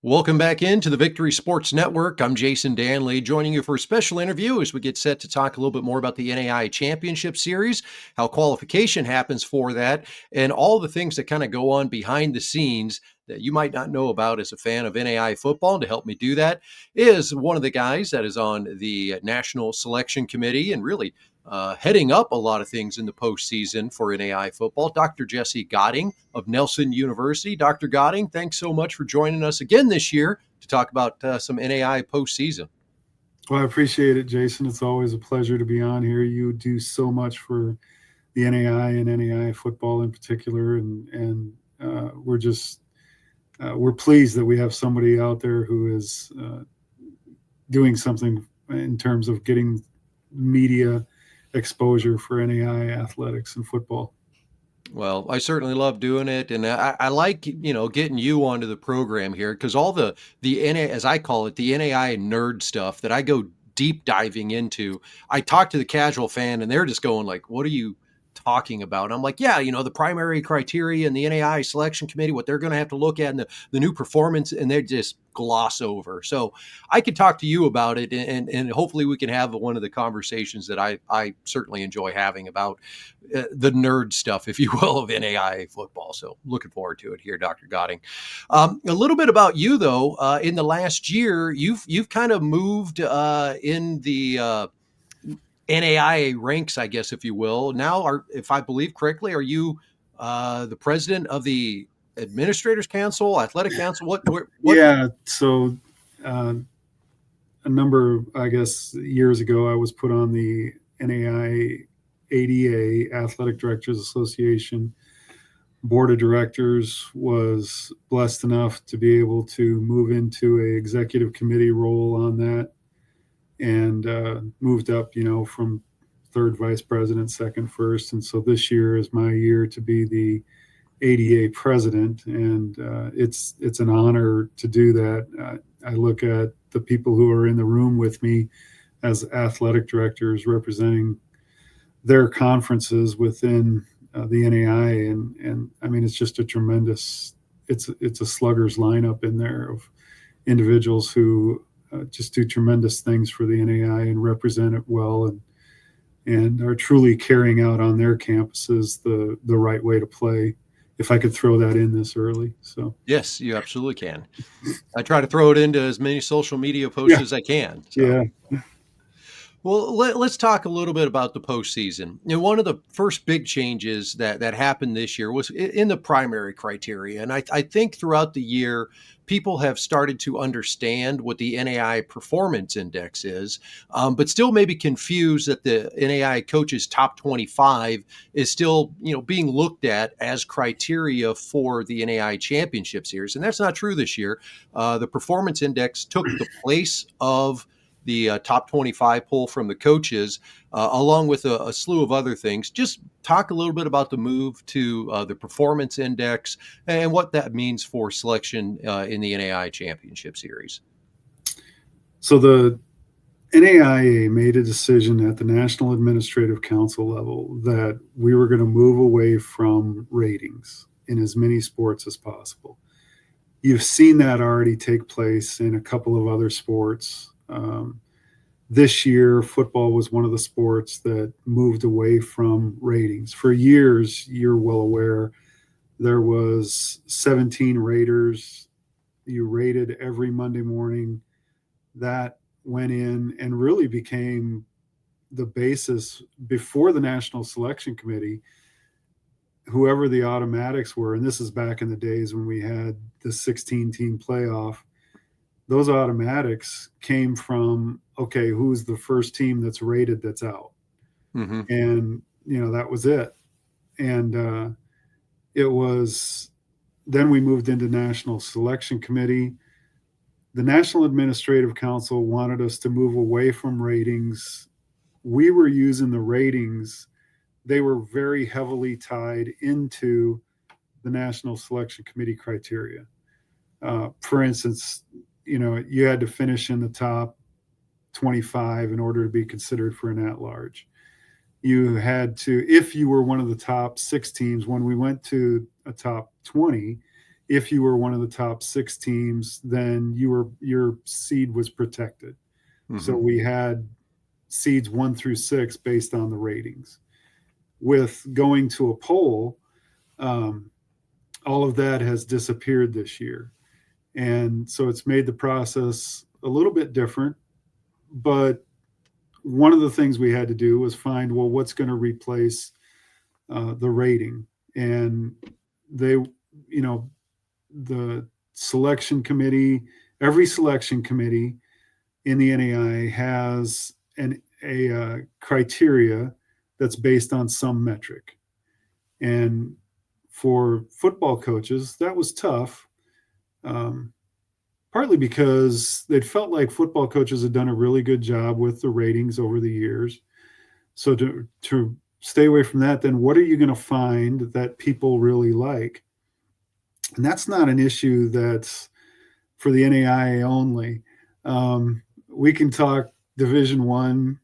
Welcome back into the Victory Sports Network. I'm Jason Dannelly, joining you for a special interview as we get set to talk a little bit more about the NAIA Championship Series, how qualification happens for that, and all the things that kind of go on behind the scenes that you might not know about as a fan of NAIA football. And to help me do that is one of the guys that is on the National Selection Committee and really heading up a lot of things in the postseason for NAIA football, Dr. Jesse Gotting of Nelson University. Dr. Gotting, thanks so much for joining us again this year to talk about some NAIA postseason. Well, I appreciate it, Jason. It's always a pleasure to be on here. You do so much for the NAI and NAIA football in particular, and we're pleased that we have somebody out there who is doing something in terms of getting media exposure for NAI athletics and football. Well, I certainly love doing it, and I like getting you onto the program here because all the NA, as I call it, the NAI nerd stuff that I go deep diving into. I talk to the casual fan, and they're just going like, "What are you talking about?" And I'm like, "Yeah, the primary criteria and the NAI selection committee, what they're going to have to look at, and the new performance," and they just gloss over. So I could talk to you about it, and hopefully we can have one of the conversations that I certainly enjoy having about the nerd stuff, if you will, of NAIA football. So looking forward to it here, Dr. Gotting. A little bit about you, though. In the last year, you've kind of moved in the NAIA ranks, I guess, if you will. Now, if I believe correctly, are you the president of the Administrators Council, Athletic Council? What? Yeah. So a number, I guess, years ago, I was put on the NAI ADA, Athletic Directors Association board of directors, was blessed enough to be able to move into a executive committee role on that, and moved up, from third vice president, second, first. And so this year is my year to be the ADA president, and it's an honor to do that. I look at the people who are in the room with me as athletic directors representing their conferences within the NAI, and I mean, it's just a tremendous. It's a sluggers lineup in there of individuals who just do tremendous things for the NAI and represent it well, and are truly carrying out on their campuses the right way to play. If I could throw that in this early. So Yes, you absolutely can. I try to throw it into as many social media posts as I can. So. Yeah. Well, let's talk a little bit about the postseason. One of the first big changes that happened this year was in the primary criteria. And I think throughout the year, people have started to understand what the NAI performance index is, but still maybe confused that the NAI coaches top 25 is still, being looked at as criteria for the NAI Championship Series. And that's not true this year. The performance index took the place of the top 25 poll from the coaches, along with a slew of other things. Just talk a little bit about the move to the performance index and what that means for selection in the NAIA Championship Series. So the NAIA made a decision at the National Administrative Council level that we were going to move away from ratings in as many sports as possible. You've seen that already take place in a couple of other sports. This year, football was one of the sports that moved away from ratings. For years, you're well aware, there was 17 raters. You rated every Monday morning. That went in and really became the basis before the National Selection Committee. Whoever the automatics were, and this is back in the days when we had the 16-team playoff, those automatics came from, okay, who's the first team that's rated that's out? Mm-hmm. And, that was it. And then we moved into National Selection Committee. The National Administrative Council wanted us to move away from ratings. We were using the ratings. They were very heavily tied into the National Selection Committee criteria. For instance, you had to finish in the top 25 in order to be considered for an at-large. You had to, if you were one of the top 6 teams, when we went to a top 20, if you were one of the top 6 teams, then your seed was protected. So Hmm. we had seeds 1 through 6 based on the ratings. With going to a poll, all of that has disappeared this year. And so it's made the process a little bit different. But one of the things we had to do was find, well, what's going to replace the rating? And they, you know, the selection committee, every selection committee in the NAI has a criteria that's based on some metric. And for football coaches, that was tough, um, partly because they'd felt like football coaches had done a really good job with the ratings over the years. So to stay away from that, then what are you going to find that people really like? And that's not an issue that's for the NAIA only. We can talk Division One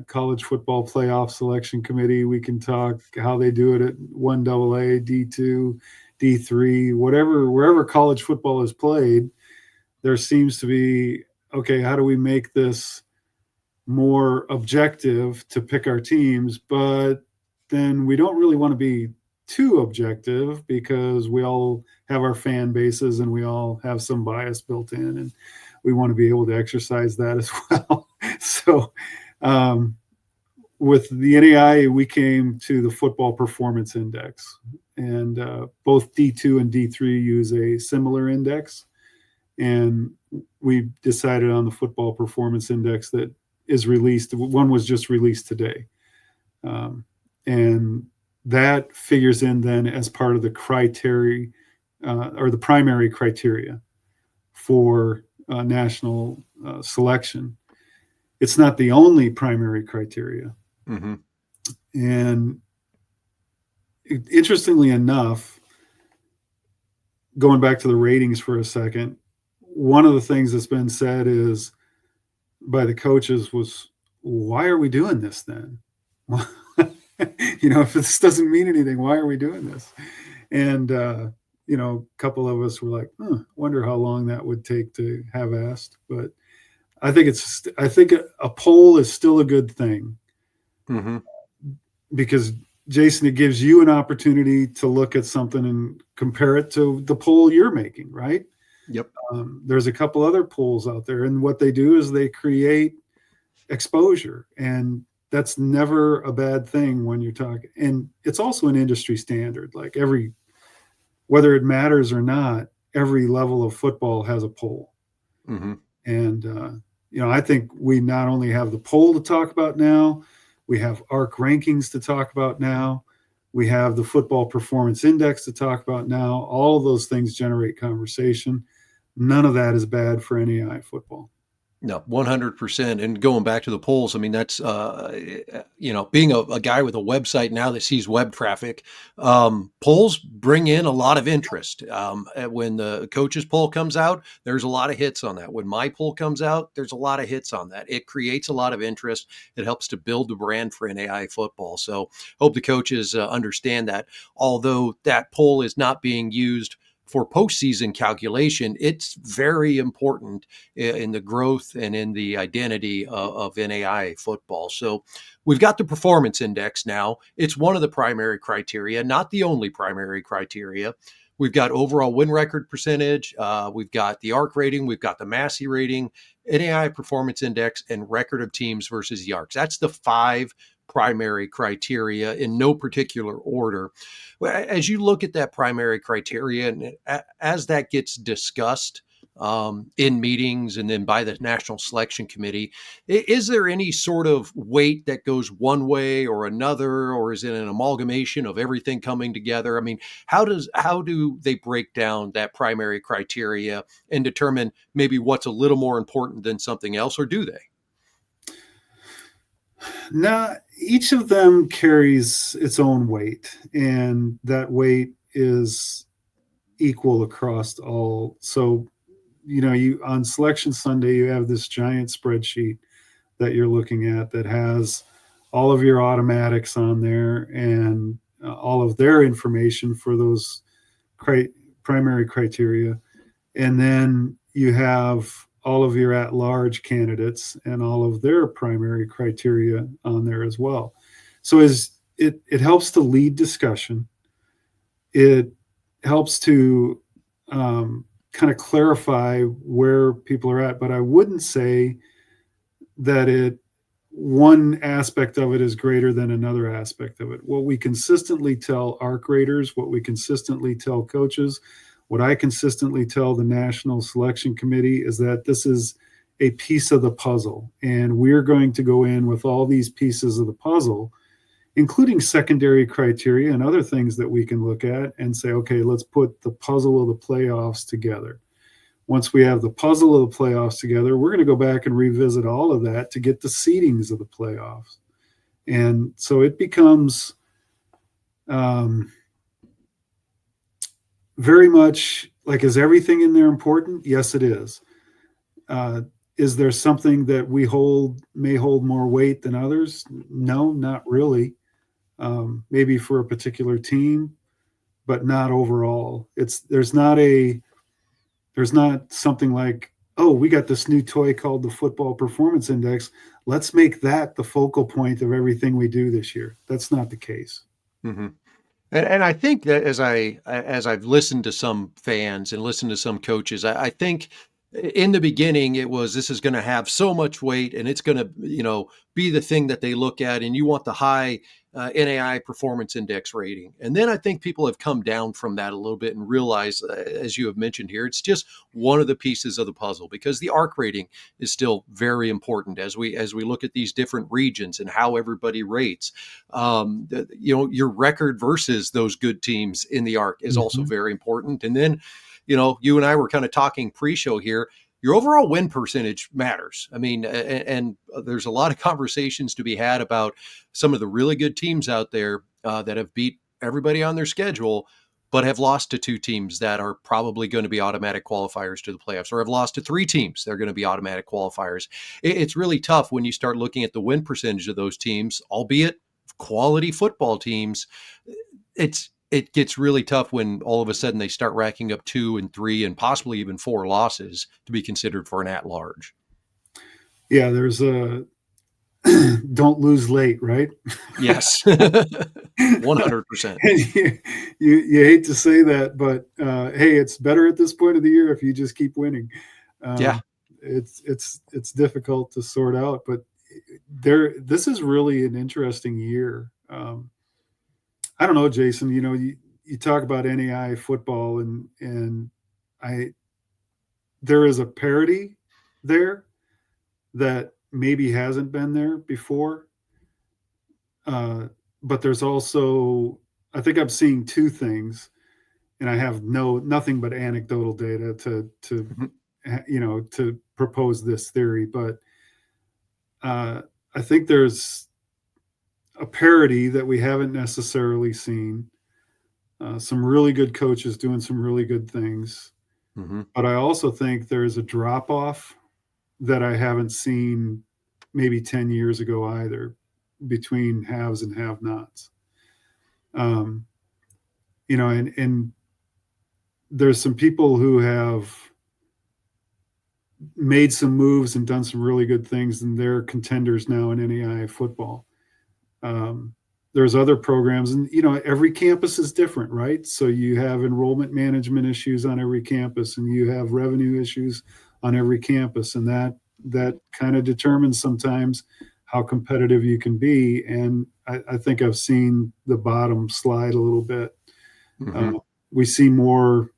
college football playoff selection committee. We can talk how they do it at 1AA, D2, D3, whatever, wherever college football is played. There seems to be, okay, how do we make this more objective to pick our teams? But then we don't really want to be too objective because we all have our fan bases and we all have some bias built in, and we want to be able to exercise that as well. So with the NAI, we came to the Football Performance Index, and both D2 and D3 use a similar index. And we decided on the Football Performance Index that is released. One was just released today. And that figures in then as part of the criteria or the primary criteria for national selection. It's not the only primary criteria. Hmm. And interestingly enough, going back to the ratings for a second, one of the things that's been said is by the coaches was, why are we doing this then? If this doesn't mean anything, why are we doing this? And, a couple of us were like, wonder how long that would take to have asked. But I think a poll is still a good thing. Hmm. Because Jason, it gives you an opportunity to look at something and compare it to the poll you're making, right? Yep. There's a couple other polls out there, and what they do is they create exposure, and that's never a bad thing when you're talking. And it's also an industry standard. Like whether it matters or not, every level of football has a poll. Hmm. And I think we not only have the poll to talk about now, we have ARC rankings to talk about now. We have the Football Performance Index to talk about now. All of those things generate conversation. None of that is bad for NAI football. No, 100%. And going back to the polls, I mean, that's, being a guy with a website now that sees web traffic, polls bring in a lot of interest. When the coaches poll comes out, there's a lot of hits on that. When my poll comes out, there's a lot of hits on that. It creates a lot of interest. It helps to build the brand for NAI football. So hope the coaches understand that. Although that poll is not being used for postseason calculation, it's very important in the growth and in the identity of NAIA football. So we've got the performance index now. It's one of the primary criteria, not the only primary criteria. We've got overall win record percentage. We've got the ARC rating. We've got the Massey rating, NAIA performance index, and record of teams versus the ARCs. That's the 5 primary criteria in no particular order. As you look at that primary criteria and as that gets discussed in meetings and then by the National Selection Committee, is there any sort of weight that goes one way or another, or is it an amalgamation of everything coming together? I mean, how do they break down that primary criteria and determine maybe what's a little more important than something else, or do they? Now, each of them carries its own weight, and that weight is equal across all. So, you on Selection Sunday, you have this giant spreadsheet that you're looking at that has all of your automatics on there and all of their information for those primary criteria, and then you have all of your at-large candidates and all of their primary criteria on there as well. So it helps to lead discussion. It helps to kind of clarify where people are at, but I wouldn't say that one aspect of it is greater than another aspect of it. What we consistently tell our graders, what we consistently tell coaches, what I consistently tell the National Selection Committee is that this is a piece of the puzzle, and we're going to go in with all these pieces of the puzzle, including secondary criteria and other things that we can look at and say, okay, let's put the puzzle of the playoffs together. Once we have the puzzle of the playoffs together, we're going to go back and revisit all of that to get the seedings of the playoffs. And so it becomes very much like, is everything in there important? Yes, it is. Is there something that we may hold more weight than others? No, not really. Maybe for a particular team, but not overall. There's not something like, oh, we got this new toy called the Football Performance Index. Let's make that the focal point of everything we do this year. That's not the case. Mm-hmm. And I think that as I've listened to some fans and listened to some coaches, I think in the beginning this is going to have so much weight, and it's going to be the thing that they look at, and you want the high NAI performance index rating. And then I think people have come down from that a little bit and realize, as you have mentioned here, it's just one of the pieces of the puzzle, because the ARC rating is still very important as we look at these different regions and how everybody rates. Your record versus those good teams in the ARC is also very important. And then, you and I were kind of talking pre-show here. Your overall win percentage matters. I mean, and there's a lot of conversations to be had about some of the really good teams out there that have beat everybody on their schedule, but have lost to two teams that are probably going to be automatic qualifiers to the playoffs, or have lost to three teams that are going to be automatic qualifiers. It's really tough when you start looking at the win percentage of those teams, albeit quality football teams. It gets really tough when all of a sudden they start racking up 2 and 3 and possibly even 4 losses to be considered for an at-large. Yeah, there's a don't lose late, right? Yes, 100%. You hate to say that, but hey, it's better at this point of the year if you just keep winning. Yeah, it's difficult to sort out, but this is really an interesting year. I don't know, Jason, you talk about NAIA football, and there is a parity there that maybe hasn't been there before. But there's also, I think I'm seeing two things, and I have nothing but anecdotal data to propose this theory. But I think there's a parity that we haven't necessarily seen. Some really good coaches doing some really good things. Mm-hmm. But I also think there's a drop off that I haven't seen maybe 10 years ago either, between haves and have nots. And there's some people who have made some moves and done some really good things, and they're contenders now in NAIA football. There's other programs, and every campus is different, right? So you have enrollment management issues on every campus, and you have revenue issues on every campus, and that kind of determines sometimes how competitive you can be. And I think I've seen the bottom slide a little bit. Mm-hmm. We see more.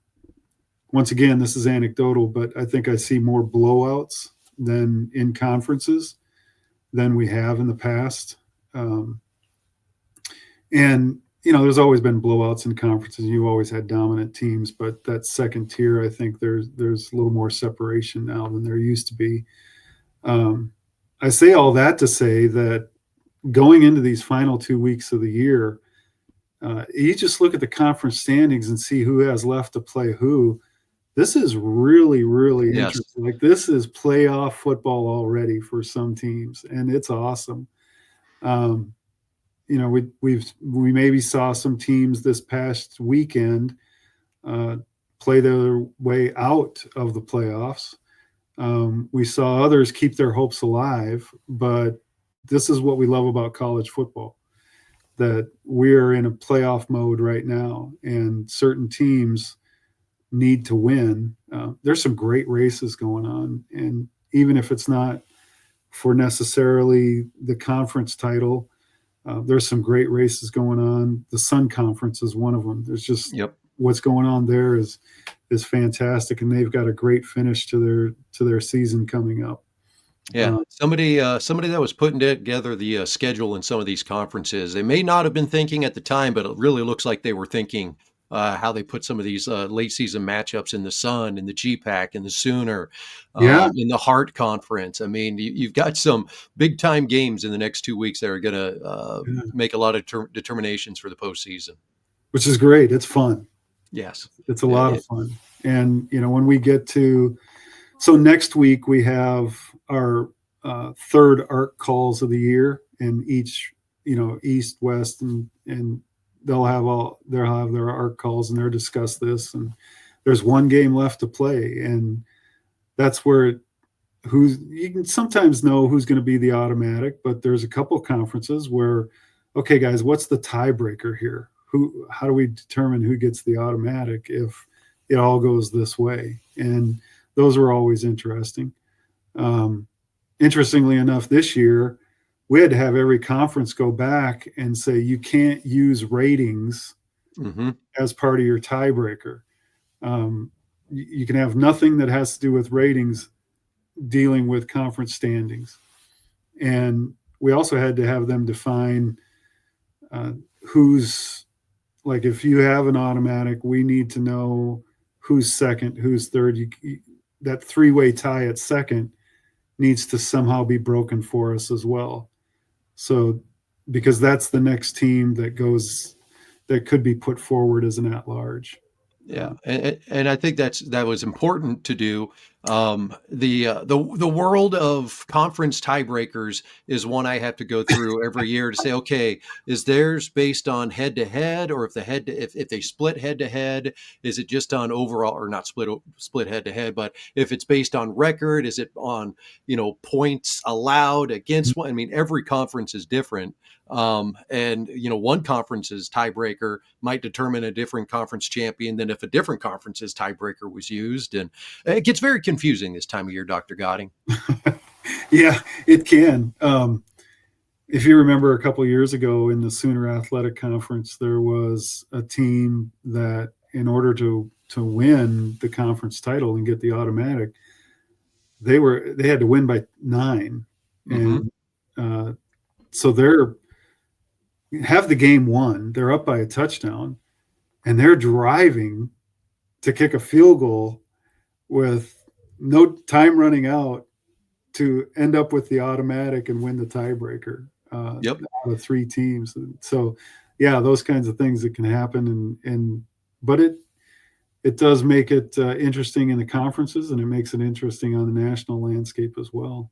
Once again, this is anecdotal, but I think I see more blowouts than in conferences than we have in the past. And there's always been blowouts in conferences. You always had dominant teams, but that second tier, I think there's a little more separation now than there used to be. I say all that to say that going into these final 2 weeks of the year, you just look at the conference standings and see who has left to play who. This is really, really interesting. Like, this is playoff football already for some teams, and it's awesome. We maybe saw some teams this past weekend play their way out of the playoffs. We saw others keep their hopes alive, but this is what we love about college football, that we're in a playoff mode right now, and certain teams need to win. There's some great races going on, and even if it's not for necessarily the conference title, there's some great races going on. The Sun Conference is one of them. There's just Yep. what's going on there is fantastic, and they've got a great finish to their season coming up. Yeah, somebody that was putting together the schedule in some of these conferences, they may not have been thinking at the time, but it really looks like they were thinking how they put some of these late season matchups in the Sun, in the GPAC, in the Sooner, Yeah, in the Heart Conference. I mean, you've got some big time games in the next 2 weeks that are going to yeah, make a lot of determinations for the postseason. which is great. It's fun. Yes. It's a Yeah, lot of fun. And when we get to, so next week we have our third ARC calls of the year, and each, East, West, and they'll have their ARC calls, and they'll discuss this. And there's one game left to play, and that's where you can sometimes know who's going to be the automatic, but there's a couple conferences where, okay, guys, what's the tiebreaker here? How do we determine who gets the automatic if it all goes this way? And those are always interesting. Interestingly enough, this year we had to have every conference go back and say you can't use ratings hmm as part of your tiebreaker. You can have nothing that has to do with ratings dealing with conference standings. And we also had to have them define who's, like, if you have an automatic, we need to know who's second, who's third. That three-way tie at second needs to somehow be broken for us as well. So, because that's the next team that could be put forward as an at-large. Yeah, and I think that was important to do. The world of conference tiebreakers is one I have to go through every year to say, okay, is theirs based on head to head, or if they split head to head, is it just on overall, or not split head to head, but if it's based on record, is it on points allowed against one? I mean, every conference is different. And one conference's tiebreaker might determine a different conference champion than if a different conference's tiebreaker was used, and it gets very confusing this time of year, Dr. Godding. Yeah, it can. If you remember a couple of years ago in the Sooner Athletic Conference, there was a team that, in order to win the conference title and get the automatic, they had to win by 9, Mm-hmm. and so they're have the game won. They're up by a touchdown, and they're driving to kick a field goal with no time running out to end up with the automatic and win the tiebreaker Yep. out of 3 teams. And so, yeah, those kinds of things that can happen, but it does make it interesting in the conferences, and it makes it interesting on the national landscape as well.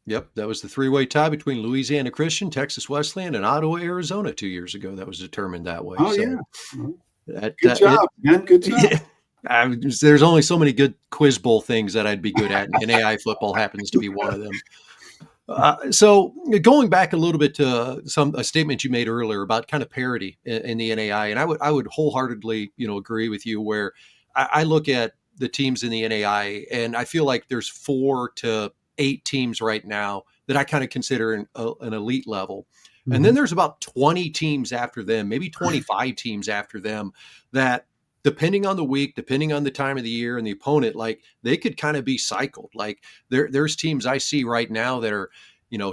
Yep, that was the three-way tie between Louisiana Christian, Texas Wesleyan, and Ottawa, Arizona 2 years ago. That was determined that way. Oh So yeah, well, that good job, man. Good job. yeah, there's only so many good quiz bowl things that I'd be good at, and NAI football happens to be one of them. So going back a little bit to a statement you made earlier about kind of parity in the NAI, and I would wholeheartedly agree with you, where I look at the teams in the NAI and I feel like there's 4 to 8 teams right now that I kind of consider an elite level. And then Mhm. there's about 20 teams after them, maybe 25 teams after them, that depending on the week, depending on the time of the year and the opponent, like they could kind of be cycled. Like there's teams I see right now that are,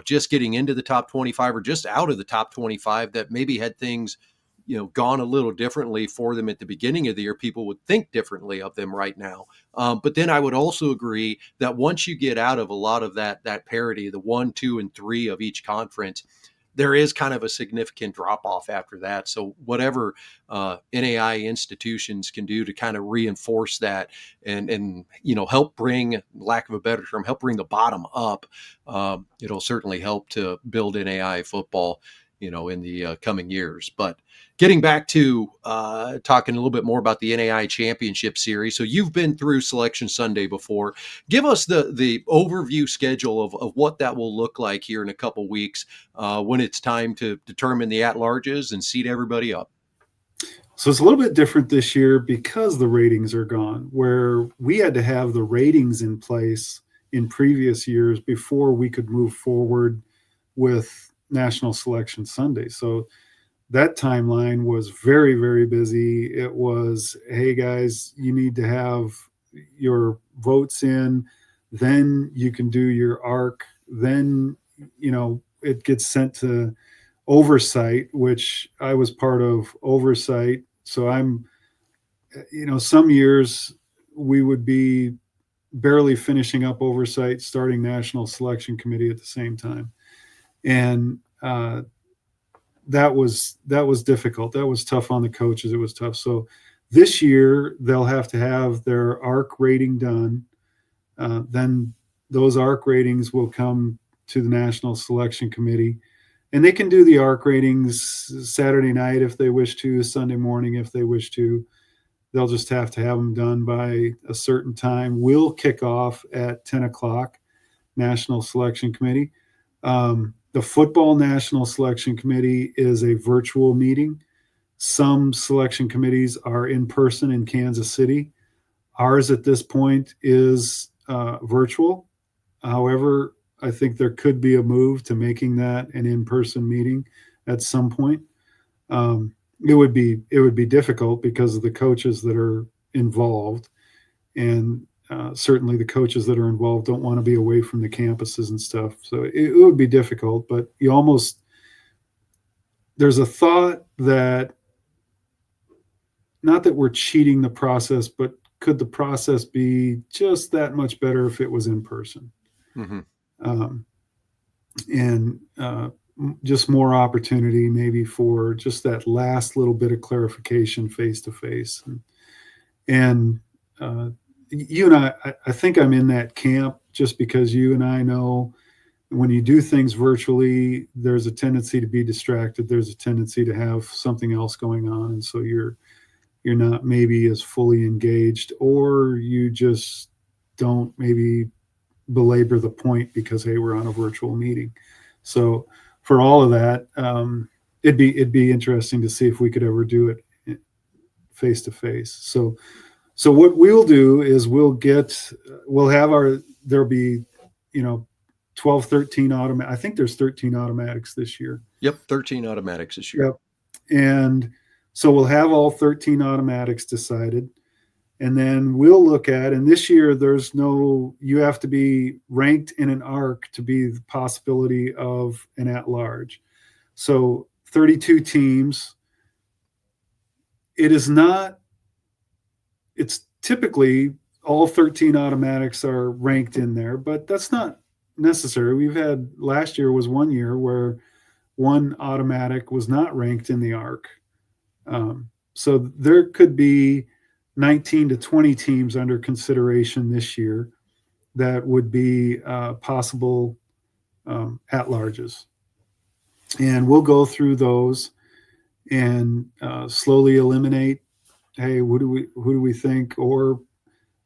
just getting into the top 25 or just out of the top 25 that maybe had things, gone a little differently for them at the beginning of the year. People would think differently of them right now. But then I would also agree that once you get out of a lot of that parity, the 1, 2, and 3 of each conference, there is kind of a significant drop off after that. So whatever NAI institutions can do to kind of reinforce that and help bring, lack of a better term, help bring the bottom up, it'll certainly help to build NAI football. in the coming years. But getting back to talking a little bit more about the NAIA Championship Series. So you've been through Selection Sunday before. Give us the overview schedule of what that will look like here in a couple weeks when it's time to determine the at-larges and seat everybody up. So it's a little bit different this year because the ratings are gone, where we had to have the ratings in place in previous years before we could move forward with National Selection Sunday. So that timeline was very, very busy. It was, hey guys, you need to have your votes in, then you can do your ARC, then, it gets sent to oversight, which I was part of oversight. So some years we would be barely finishing up oversight, starting National Selection Committee at the same time. And that was difficult. That was tough on the coaches. It was tough. So this year they'll have to have their ARC rating done. Then those ARC ratings will come to the National Selection Committee. And they can do the ARC ratings Saturday night if they wish to, Sunday morning if they wish to. They'll just have to have them done by a certain time. We'll kick off at 10 o'clock, National Selection Committee. The Football National Selection Committee is a virtual meeting. Some selection committees are in person in Kansas City. Ours at this point is virtual. However, I think there could be a move to making that an in-person meeting at some point. It would be difficult because of the coaches that are involved, and certainly the coaches that are involved don't want to be away from the campuses and stuff. So it would be difficult, but there's a thought that not that we're cheating the process, but could the process be just that much better if it was in person? Mm-hmm. And just more opportunity maybe for just that last little bit of clarification face to face. And you and I think I'm in that camp just because you and I know when you do things virtually, there's a tendency to be distracted. There's a tendency to have something else going on. And so you're not maybe as fully engaged, or you just don't maybe belabor the point because, hey, we're on a virtual meeting. So for all of that, it'd be interesting to see if we could ever do it face to face. So what we'll do is there'll be 12, 13 automatic. I think there's 13 automatics this year. Yep, 13 automatics this year. Yep. And so we'll have all 13 automatics decided. And then we'll look at, and this year you have to be ranked in an ARC to be the possibility of an at-large. So 32 teams. It's typically all 13 automatics are ranked in there, but that's not necessary. Last year was one year where one automatic was not ranked in the ARC. So there could be 19 to 20 teams under consideration this year that would be possible at-larges. And we'll go through those and slowly eliminate, hey, who do we think? Or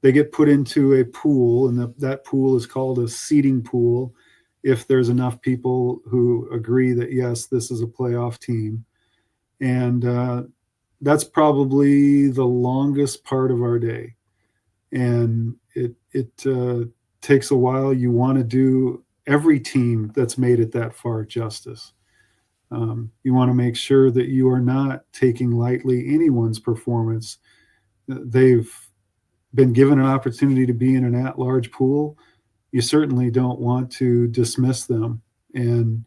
they get put into a pool, and that pool is called a seeding pool if there's enough people who agree that, yes, this is a playoff team. And that's probably the longest part of our day. And it takes a while. You want to do every team that's made it that far justice. You want to make sure that you are not taking lightly anyone's performance. They've been given an opportunity to be in an at-large pool. You certainly don't want to dismiss them, and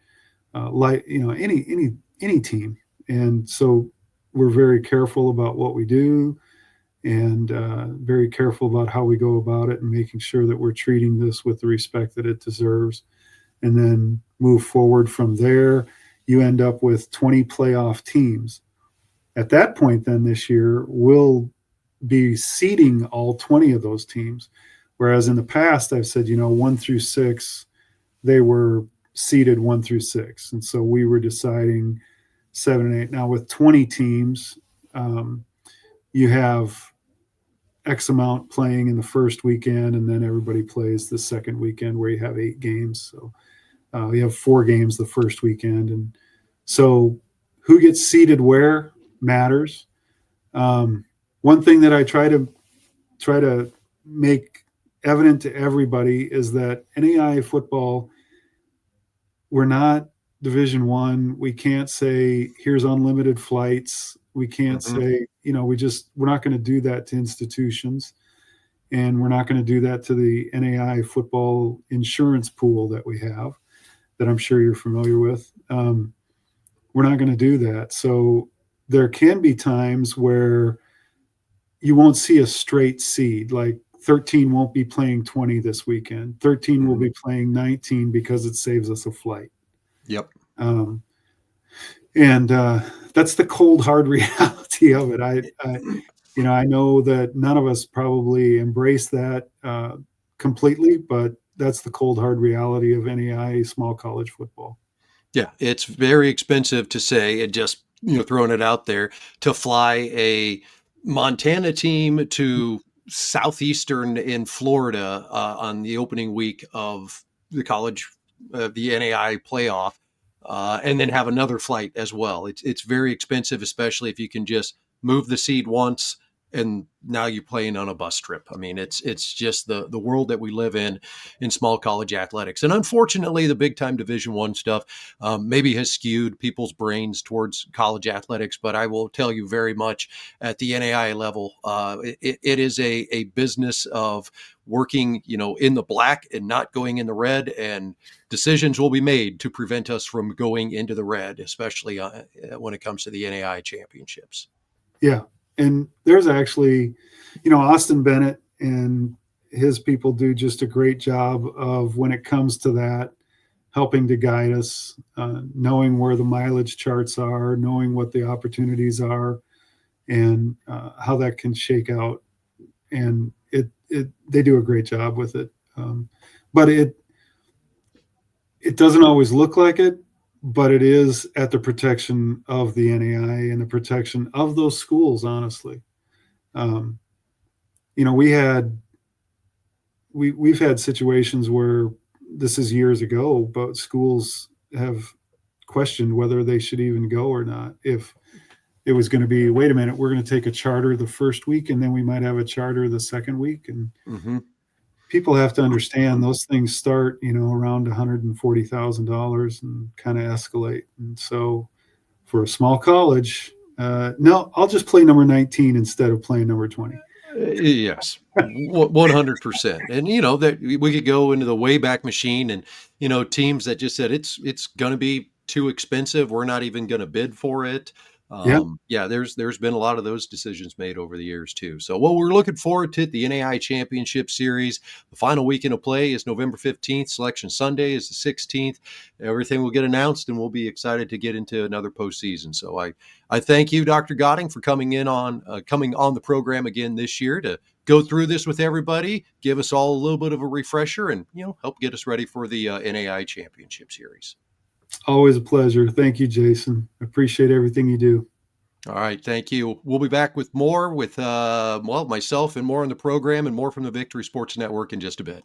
any team. And so we're very careful about what we do, and very careful about how we go about it, and making sure that we're treating this with the respect that it deserves, and then move forward from there. You end up with 20 playoff teams. At that point, then this year, we'll be seeding all 20 of those teams. Whereas in the past, I've said, 1 through 6, they were seeded 1 through 6, and so we were deciding 7 and 8. Now with 20 teams, you have X amount playing in the first weekend, and then everybody plays the second weekend where you have 8 games. So you have 4 games the first weekend, and so who gets seated where matters. One thing that I try to make evident to everybody is that NAIA football, we're not Division One. We can't say here's unlimited flights. We can't Hmm. say, we're not going to do that to institutions, and we're not going to do that to the NAIA football insurance pool that we have, that I'm sure you're familiar with. We're not going to do that. So there can be times where you won't see a straight seed. Like 13 won't be playing 20 this weekend. 13 will Hmm. be playing 19 because it saves us a flight. Yep. Um, and that's the cold, hard reality of it. I know that none of us probably embrace that completely, but that's the cold, hard reality of NAIA small college football. Yeah, it's very expensive to say, and just throwing it out there, to fly a Montana team to southeastern in Florida on the opening week of the college, the NAI playoff, and then have another flight as well. It's very expensive, especially if you can just move the seed once and now you're playing on a bus trip. I mean, it's just the world that we live in small college athletics, and unfortunately, the big time Division One stuff maybe has skewed people's brains towards college athletics. But I will tell you, very much at the NAI level, it is a business of working, in the black and not going in the red, and decisions will be made to prevent us from going into the red, especially when it comes to the NAI championships. Yeah. And there's actually, Austin Bennett and his people do just a great job of, when it comes to that, helping to guide us, knowing where the mileage charts are, knowing what the opportunities are, and how that can shake out. And they do a great job with it. But it doesn't always look like it, but it is at the protection of the NAI and the protection of those schools, honestly. Um, we've had situations where, this is years ago, but schools have questioned whether they should even go or not. If it was going to be, wait a minute, we're going to take a charter the first week, and then we might have a charter the second week. And Mm-hmm. people have to understand those things start, around $140,000 and kind of escalate. And so for a small college, no, I'll just play number 19 instead of playing number 20. Yes, 100%. And that we could go into the Wayback Machine, and teams that just said it's going to be too expensive. We're not even going to bid for it. Yeah. Yeah, there's been a lot of those decisions made over the years too. So, well, we're looking forward to the NAI Championship Series. The final weekend of play is November 15th. Selection Sunday is the 16th. Everything will get announced, and we'll be excited to get into another postseason. So, I thank you, Dr. Gotting, for coming on the program again this year to go through this with everybody, give us all a little bit of a refresher, and help get us ready for the NAI Championship Series. Always a pleasure. Thank you, Jason. I appreciate everything you do. All right, thank you. We'll be back with more with myself and more on the program and more from the Victory Sports Network in just a bit.